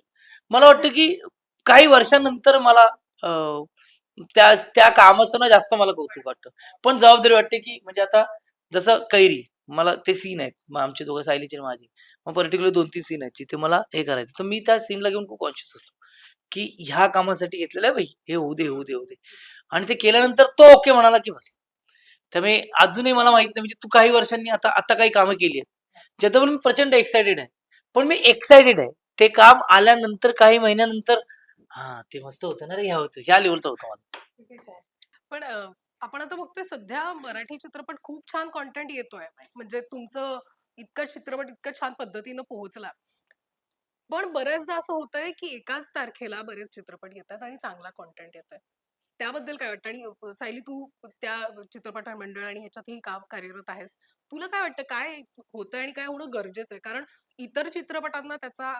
मला वाटतं, की काही वर्षानंतर मला अ, त्या त्या कामाचं ना जास्त मला कौतुक वाटतं. पण जबाबदारी वाटते, की म्हणजे आता जसं कैरी मला ते सीन आहेत. मग आमचे दोघं सायलीचे आणि माझे. मग पर्टिक्युलर 2-3 सीन आहेत जिथे मला हे करायचं. तर मी त्या सीनला घेऊन खूप कॉन्शियस असतो, की ह्या कामासाठी घेतलेलं आहे भाई. हे होऊ दे, होऊ दे, होऊ दे. आणि ते केल्यानंतर तो ओके म्हणाला, की बस. त्यामुळे अजूनही मला माहित नाही म्हणजे तू काही वर्षांनी आता आता काही कामं केली आहेत. ज्याच्यावर मी प्रचंड एक्साइटेड आहे. पण मी एक्साइटेड आहे. ते काम आल्यानंतर काही महिन्यानंतर हां, ते मस्त होतं ना रे, हे होतं. ह्या लेव्हलचं होतं माझं. चुकीचं आहे. पण आपण आता बघतोय सध्या मराठी चित्रपट खूप छान कंटेंट येतोय. म्हणजे तुमचं इतका चित्रपट इतक्या छान पद्धतीनं पोहोचला. पण बऱ्याचदा असं होतंय, की एकाच तारखेला बरेच चित्रपट येतात आणि चांगला कंटेंट येतोय. त्याबद्दल काय वाटतं? आणि सायली, तू त्या चित्रपट मंडळ आणि ह्याच्यातही काम कार्यरत आहेस. तुला काय वाटतं, काय होतंय आणि काय होणं गरजेचं आहे? कारण इतर चित्रपटांना त्याचा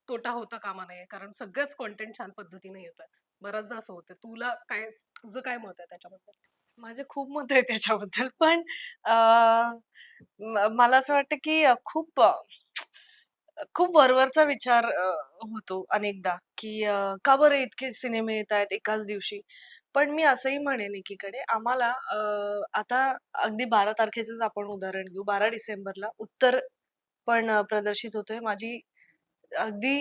तोटा होता कामा नये. कारण सगळंच कंटेंट छान पद्धतीने येतंय. बऱ्याचदा असं होतं. तुझं काय मत आहे त्याच्याबद्दल? माझे खूप मत आहे त्याच्याबद्दल. पण अ, मला असं वाटतं, की खूप वरवरचा विचार होतो अनेकदा, की का बरं इतके सिनेमे येतायत एकाच दिवशी? पण मी असंही म्हणेन एकीकडे आम्हाला आता अगदी 12 तारखेचंच आपण उदाहरण घेऊ. 12 डिसेंबरला उत्तर पण प्रदर्शित होतोय. माझी अगदी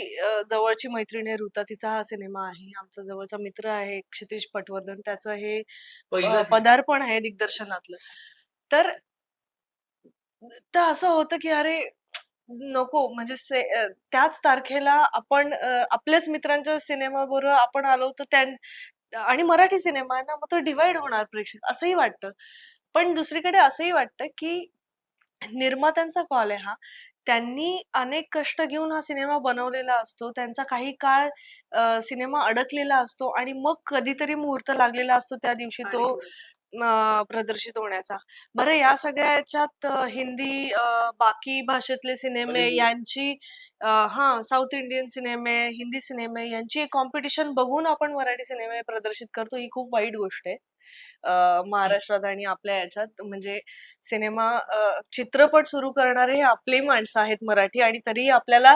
जवळची मैत्रीण आहे ऋता, तिचा हा सिनेमा आहे. आमचा जवळचा मित्र आहे क्षितिज पटवर्धन, त्याचं हे पहिला सिनेमा. पदार्पण आहे दिग्दर्शनातलं. तर तर असं होतं की अरे नको म्हणजे त्याच तारखेला आपण आपल्याच मित्रांच्या सिनेमाबरोबर आपण आलो तर आणि मराठी सिनेमा आहे ना, मग तो डिव्हाईड होणार प्रेक्षक असंही वाटतं. पण दुसरीकडे असंही वाटतं की निर्मात्यांचा कॉल आहे हा. त्यांनी अनेक कष्ट घेऊन हा सिनेमा बनवलेला असतो. त्यांचा काही काळ सिनेमा अडकलेला असतो आणि मग कधीतरी मुहूर्त लागलेला असतो त्या दिवशी अगदी तो बरोबर. प्रदर्शित होण्याचा. बरं या सगळ्या ह्याच्यात हिंदी बाकी भाषेतले सिनेमे Hollywood. यांची हां, साउथ इंडियन सिनेमे, हिंदी सिनेमे यांची एक कॉम्पिटिशन बघून आपण मराठी सिनेमे प्रदर्शित करतो, ही खूप वाईट गोष्ट आहे. महाराष्ट्रात आणि आपल्या ह्याच्यात म्हणजे चित्रपट सुरू करणारे हे आपली माणसं आहेत मराठी आणि तरीही आपल्याला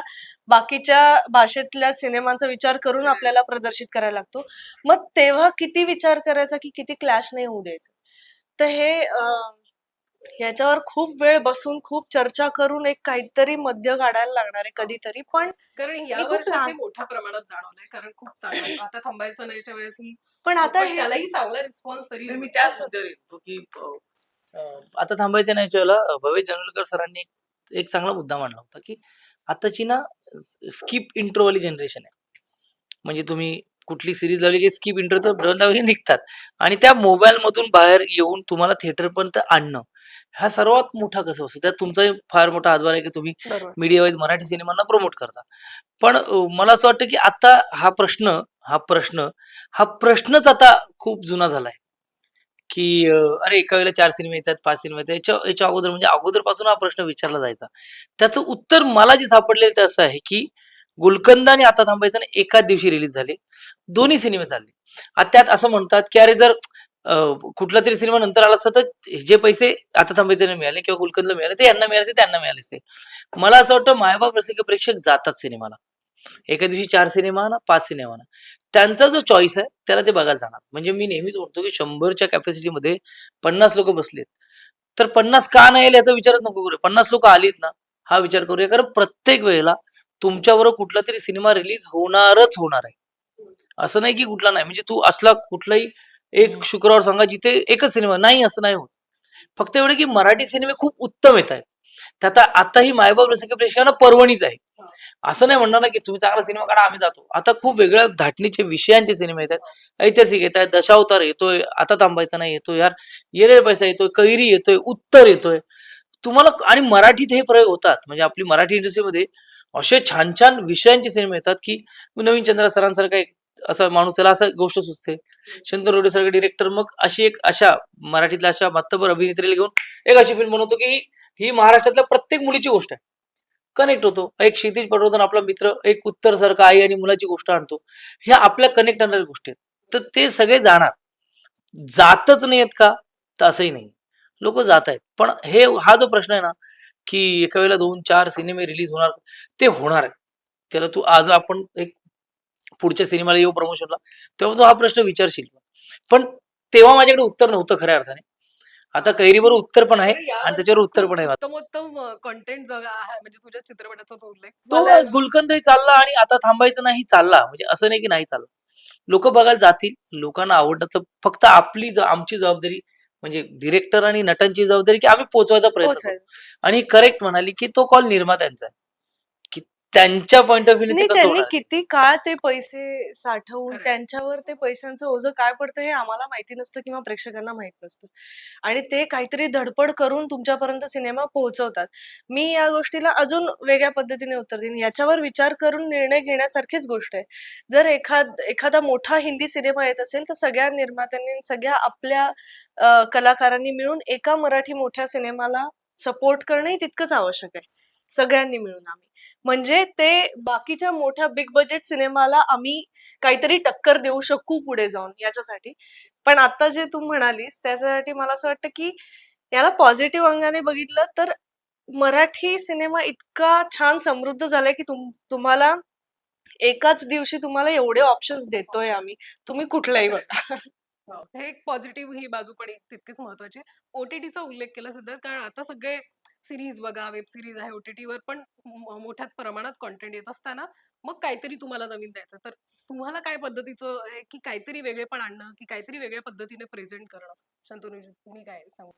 बाकीच्या भाषेतल्या सिनेमांचा विचार करून आपल्याला प्रदर्शित करायला लागतो. मग तेव्हा किती विचार करायचा की किती क्लॅश नाही होऊ द्यायचं. तर ह्याच्यावर खूप वेळ बसून खूप चर्चा करून एक काहीतरी मध्य काढायला लागणार आहे कधीतरी. पण कारण मी या खूप वर्षात हे लहान मोठ्या प्रमाणात जाणवलंय. कारण खूप चांगलं आता थांबायचं नाहीच्या वेळेस ही पण आता पण हे त्यालाही चांगला रिस्पॉन्स तरी नाही, मी त्याच मुद्द्यावर येतो की आता थांबायचं नाही वेळेला भवेश जंगलकर सरांनी एक चांगला मुद्दा मांडला होता की आताची ना स्किप इंट्रो वाली जनरेशन आहे. म्हणजे तुम्ही कुठली सिरीज लावली की स्किप इंट्रो तर डन लावली निघतात आणि त्या मोबाईल मधून बाहेर येऊन तुम्हाला थिएटर पर्यंत आणणं हा सर्वात मोठा कसं असतं. त्यात तुमचाही फार मोठा हातभार आहे की तुम्ही बरोबर. मीडिया वाईज मराठी सिनेमांना प्रमोट करता. पण मला असं वाटतं की आता हा प्रश्नच आता खूप जुना झालाय. की अरे एका वेळेला 4 सिनेमे येतात, 5 सिनेमे येतात. याच्या याच्या अगोदर म्हणजे अगोदरपासून हा प्रश्न विचारला जायचा. त्याचं उत्तर मला जे सापडलेलं ते असं आहे, की गुलकंद आणि आता थांबायचं ना एकाच दिवशी रिलीज झाले. दोन्ही सिनेमे चालले. आता त्यात असं म्हणतात, की अरे जर कुठलातरी सिनेमा नंतर आला असता तर जे पैसे आता थांबायचं मिळाले किंवा गुलकंदला मिळाले ते यांना मिळाले त्यांना मिळाले असते. मला असं वाटतं मायबाप रसिक प्रेक्षक जातात सिनेमाला. एका दिवशी 4 सिनेमा ना 5 सिनेमा ना. त्यांचा जो चॉईस आहे त्याला ते बघायला जाणार. म्हणजे मी नेहमीच म्हणतो की 100च्या कॅपॅसिटीमध्ये 50 लोकं बसलेत. तर 50 का नाही आले याचा विचारच नको करूया. 50 लोकं आलीत ना, हा विचार करूया. कारण प्रत्येक वेळेला तुमच्याबरोबर कुठलातरी सिनेमा रिलीज होणारच होणार आहे. असं नाही की कुठला नाही. म्हणजे तू असला कुठलाही एक शुक्रवार सांगा जिथे एकच सिनेमा नाही असं नाही होत. फक्त एवढं की मराठी सिनेमे खूप उत्तम येतायत. त्यात आताही मायबाप रसिक प्रेक्षकांना पर्वणीच आहे. असं नाही म्हणणार ना की तुम्ही चांगला सिनेमा काढा आम्ही जातो. आता खूप वेगळ्या धाटणीचे विषयांचे सिनेमे येतात. ऐतिहासिक येतात, दशावतार येतोय, आता थांबायचा नाही येतोय, यार ये रे पैसा येतोय, कैरी येतोय, उत्तर येतोय. तुम्हाला आणि मराठीत हे प्रयोग होतात. म्हणजे आपली मराठी इंडस्ट्रीमध्ये असे छान छान विषयांचे सिनेमे येतात की नवीन चंद्र सरांसारखा एक असा माणूस त्याला असं गोष्ट सुचते. शंकर रोडे सारखे डिरेक्टर मग अशा मराठीतल्या अशा मातब्बर अभिनेत्रीला घेऊन एक अशी फिल्म बनवतो की ही महाराष्ट्रातल्या प्रत्येक मुलीची गोष्ट आहे. कनेक्ट होतो. एक क्षितिज पटवर्धन आपला मित्र एक उत्तर सारखा आई आणि मुलाची गोष्ट आणतो. ह्या आपल्या कनेक्ट आणणाऱ्या गोष्टी आहेत. तर ते सगळे जाणार. जातच नाहीयेत का? तर असंही नाही. लोकं जात आहेत. पण हा जो प्रश्न आहे ना, की एका वेळेला 2-4 सिनेमे रिलीज होणार, ते होणार आहे. त्याला तू आज आपण एक पुढच्या सिनेमाला येऊ प्रमोशनला, तेव्हा तू हा प्रश्न विचारशील. पण तेव्हा माझ्याकडे उत्तर नव्हतं खऱ्या अर्थाने. आता कैरीवर उत्तर पण आहे बरं, या आणि त्याच्यावर वर्षात उत्तर खूप पण आहे. उत्तमोत्तम कंटेंट आहे. म्हणजे तुझ्या चित्रपटाचा तो उल्लेख तो मला गुलकंदही चालला आणि आता थांबायचं नाही चालला. म्हणजे असं नाही की नाही चालला. लोकं बघायला जातील. लोकांना आवडतं तर फक्त आमची जबाबदारी म्हणजे डिरेक्टर आणि नटांची जबाबदारी की आम्ही पोहोचवायचा प्रयत्न करू. पोहोचायला. आणि करेक्ट म्हणाली की तो कॉल निर्मात्यांचा आहे. की त्यांच्या पॉइंट ऑफ व्ह्यू ते नाही, कसं त्यांनी होणार ते? किती काळ ते पैसे साठवून खरंय. त्यांच्यावर ते पैशांचं ओझं काय पडतं हे आम्हाला माहिती नसतं किंवा प्रेक्षकांना माहित नसतं. आणि ते काहीतरी धडपड करून तुमच्यापर्यंत सिनेमा पोहोचवतात. मी या गोष्टीला अजून वेगळ्या पद्धतीने उत्तर देईन. याच्यावर विचार करून निर्णय घेण्यासारखीच गोष्ट आहे. जर एखादा मोठा हिंदी सिनेमा येत असेल, तर सगळ्या निर्मात्यांनी, सगळ्या आपल्या कलाकारांनी मिळून एका मराठी मोठ्या सिनेमाला सपोर्ट करणंही तितकंच आवश्यक आहे. सगळ्यांनी मिळून आम्ही. म्हणजे ते बाकीच्या मोठ्या बिग बजेट सिनेमाला आम्ही काहीतरी टक्कर देऊ शकू पुढे जाऊन याच्यासाठी. पण आता जे तू म्हणालीस त्याच्यासाठी मला असं वाटतं, की याला पॉझिटिव्ह अंगाने बघितलं तर मराठी सिनेमा इतका छान समृद्ध झालाय, की तुम्हाला एकाच दिवशी तुम्हाला एवढे ऑप्शन्स देतोय आम्ही. तुम्ही कुठलाही बघा. हो, हे एक पॉझिटिव्ह ही बाजू पण एक तितकीच महत्वाची आहे. OTTचा उल्लेख केला सिद्धार्थ, कारण आता सगळे सीरीज बघा, वेब सीरीज आहे OTTवर पण मोठ्या प्रमाणात कंटेंट येत असताना मग काहीतरी तुम्हाला नवीन द्यायचं. तर तुम्हाला काय पद्धतीचं आहे, की काहीतरी वेगळेपण आणणं, की काहीतरी वेगळ्या पद्धतीने प्रेझेंट करणं? शंतनूजी, तुम्ही काय सांगू?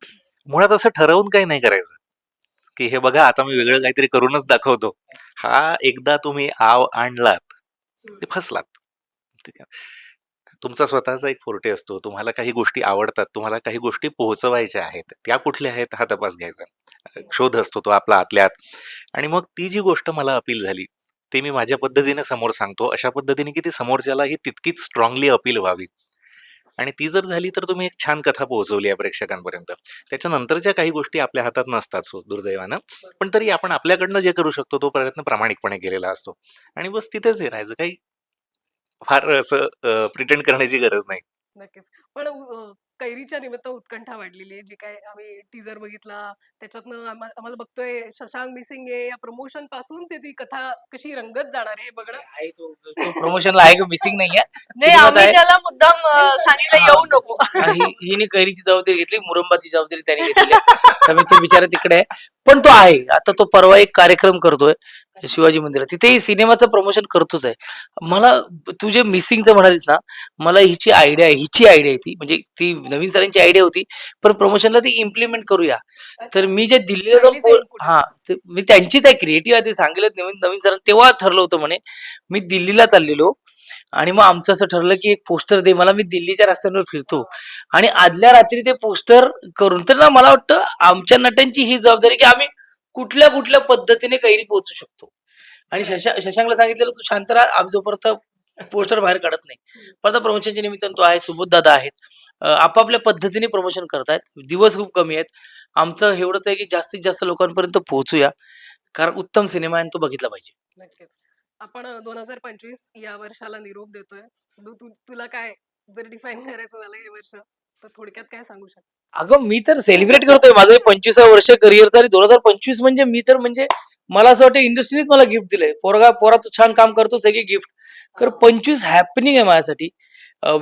मुळात असं ठरवून काही नाही करायचं, की हे बघा आता मी वेगळं काहीतरी करूनच दाखवतो. हा एकदा तुम्ही आव आणलात, ते फसलात. ठीक आहे. तुमचा स्वतःचा एक फोर्टे असतो. तुम्हाला काही गोष्टी आवडतात, तुम्हाला काही गोष्टी पोहोचवायच्या आहेत. त्या कुठल्या आहेत हा तपास घ्यायचा. शोध असतो तो आपला आतल्या आत. आणि मग ती जी गोष्ट मला अपील झाली, ते मी माझ्या पद्धतीने समोर सांगतो. अशा पद्धतीने की ती समोरच्यालाही तितकीच स्ट्राँगली अपील व्हावी. आणि ती जर झाली तर तुम्ही एक छान कथा पोहोचवली आहे प्रेक्षकांपर्यंत. त्याच्यानंतरच्या काही गोष्टी आपल्या हातात नसतात दुर्दैवानं. पण तरी आपण आपल्याकडनं जे करू शकतो तो प्रयत्न प्रामाणिकपणे केलेला असतो. आणि बस तिथेच हे राहायचं. काही फार असं प्रिटेंड करण्याची गरज नाही. नक्कीच. पण कैरीच्या निमित्त उत्कंठा वाढलेली आहे. जी काय आम्ही टीझर बघितला, त्याच्यातनं आम्हाला बघतोय शशांक मिसिंग आहे. या प्रमोशन पासून ते ती कथा कशी रंगत जाणार आहे हे बघणं. आहे तो तो प्रमोशनला आहे का मिसिंग नाहीये. नाही, सिनेमात आम्ही आहे. त्याला मुद्दाम सांगितलं हां. येऊ नको. हिने कैरीची जबाबदारी घेतली, मुरंबाची जबाबदारी त्याने घेतलेली आहे. त्यामुळे तो बिचारा तिकडे आहे. पण तो आहे. आता तो परवा एक कार्यक्रम करतोय शिवाजी मंदिरात. तिथेही सिनेमाचं प्रमोशन करतोच आहे. मला तू जे मिसिंगचं म्हणालीस ना, मला हिची आयडिया आहे ती. म्हणजे ती नवीन सरांची आयडिया होती. पण प्रमोशनला ती इम्प्लिमेंट करूया. तर मी जे दिल्लीला जाऊन चांगलीच इनपुट आहे. ते मी त्यांचीच आहे क्रिएटिव्ह आहे ते सांगितलं नवीन नवीन सरांनी तेव्हा ठरलं होतं म्हणे. मी दिल्लीला चाललेलो आणि मग आमचं असं ठरलं की एक पोस्टर दे मला, मी दिल्लीच्या रस्त्यांवर फिरतो आणि आदल्या रात्री ते पोस्टर करून तर ना मला वाटतं आमच्या नटांची ही जबाबदारी की आम्ही कुठल्या कुठल्या पद्धतीने कैरी पोहोचू शकतो. आणि शशांकला सांगितलेलं तू शांत राहा, आम्ही जोपर्यंत पोस्टर बाहेर काढत नाही. पण आता प्रमोशनच्या निमित्तानं तो आहे, सुबोध दादा आहेत. आपापल्या पद्धतीने प्रमोशन करतायत. दिवस खूप कमी आहेत. आमचं एवढंच आहे की जास्तीत जास्त लोकांपर्यंत पोहोचूया. कारण उत्तम सिनेमा आहे आणि तो बघितला पाहिजे. नक्कीच. आपण 2025 या वर्षाला निरोप देतोय. सिद्धू, तुला काय जर डिफाईन करायचं झालं हे वर्ष, तर थोडक्यात काय सांगू शकतो? अगं मी तर सेलिब्रेट करतोय माझं हे 25 वर्ष करिअरचं आणि 2025 म्हणजे मी तर म्हणजे मला असं वाटतं इंडस्ट्रीनेच मला गिफ्ट दिलंय. पोरा तू छान काम करतो सगळी गिफ्ट. तर 25 हॅपनिंग आहे माझ्यासाठी.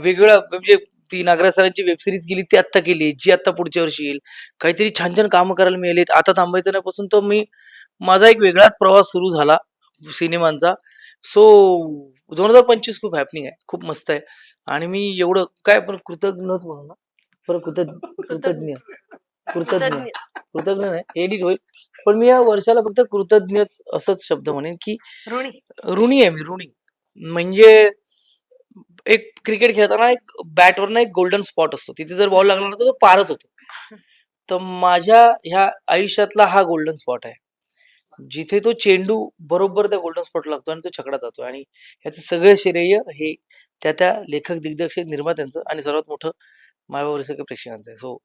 वेगळं म्हणजे ती नागराज सरांची वेब सिरीज केली ती आत्ता केली, जी आत्ता पुढच्या वर्षी येईल. काहीतरी छान छान कामं करायला मिळालीत. आता थांबायचं नाही पासून तर माझा एक वेगळाच प्रवास सुरू झाला सिनेमांचा. सो 2025 खूप हॅपनिंग आहे. खूप मस्त आहे. आणि मी एवढं काय पण कृतज्ञ म्हणू ना? बरं कृतज्ञ. कृतज्ञ. कृतज्ञ. कृतज्ञ नाही, एडिट होईल. पण मी या वर्षाला फक्त कृतज्ञच असंच शब्द म्हणेन, की ऋणी. ऋणी आहे मी, ऋणी. म्हणजे एक क्रिकेट खेळताना एक बॅटवरनं एक गोल्डन स्पॉट असतो. तिथे जर बॉल लागला ना तर तो पारच होतो. तर माझ्या ह्या आयुष्यातला हा गोल्डन स्पॉट आहे. जिथे तो चेंडू बरोबर त्या गोल्डन स्पॉटला लागतो आणि तो छकडा जातो आणि ह्याचं सगळं श्रेय हे त्या लेखक, दिग्दर्शक, निर्मात्यांचं आणि सर्वात मोठं मायबाबा सगळ्या प्रेक्षकांचं आहे. सो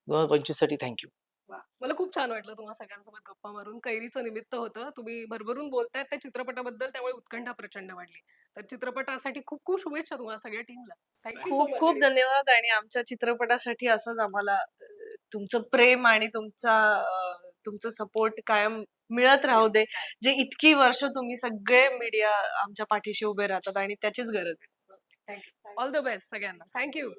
2025 साठी थँक्यू. वाह! मला खूप छान वाटलं तुम्हा सगळ्यांसोबत गप्पा मारून. कैरीचं निमित्त होतं. तुम्ही भरभरून बोलतायत त्या चित्रपटाबद्दल, त्यामुळे उत्कंठा प्रचंड वाढली. तर चित्रपटासाठी खूप खूप शुभेच्छा तुम्हाला सगळ्या टीमला. थँक यू सो खूप मच. खूप धन्यवाद आणि आमच्या चित्रपटासाठी असंच आम्हाला तुमचं प्रेम आणि तुमचं सपोर्ट कायम मिळत राहू दे. जे इतकी वर्ष तुम्ही सगळे मीडिया आमच्या पाठीशी उभे राहतात आणि त्याचीच गरज आहे. Thank you. All the best सगळ्यांना. Thank you.